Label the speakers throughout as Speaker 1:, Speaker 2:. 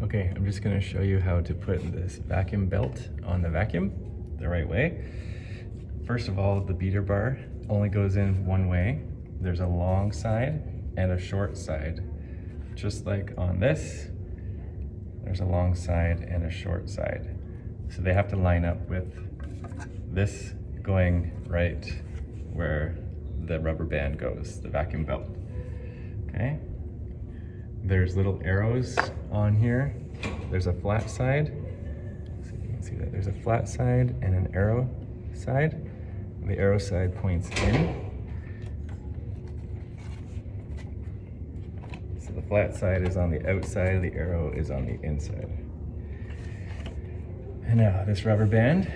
Speaker 1: Okay, I'm just gonna show you how to put this vacuum belt on the vacuum the right way. First of all, the beater bar only goes in one way. There's a long side and a short side. Just like on this, there's a long side and a short side. So they have to line up with this going right where the rubber band goes, the vacuum belt. Okay? There's little arrows on here. There's a flat side. So you can see that there's a flat side and an arrow side. The arrow side points in. So the flat side is on the outside, the arrow is on the inside. And now this rubber band,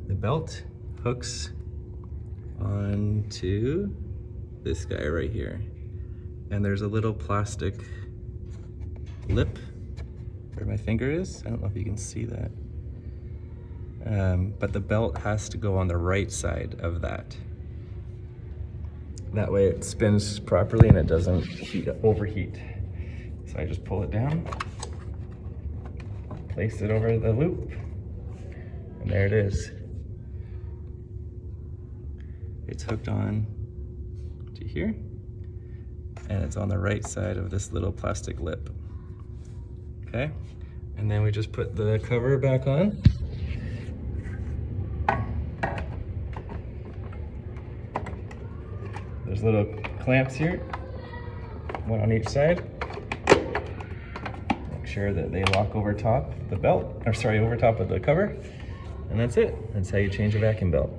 Speaker 1: the belt hooks onto this guy right here. And there's a little plastic lip where my finger is. I don't know if you can see that. But the belt has to go on the right side of that. That way it spins properly and it doesn't overheat. So I just pull it down, place it over the loop, and there it is. It's hooked on to here, and it's on the right side of this little plastic lip. Okay, and then we just put the cover back on. There's little clamps here, one on each side. Make sure that they lock over top of the belt, or sorry, over top of the cover. And that's it. That's how you change a vacuum belt.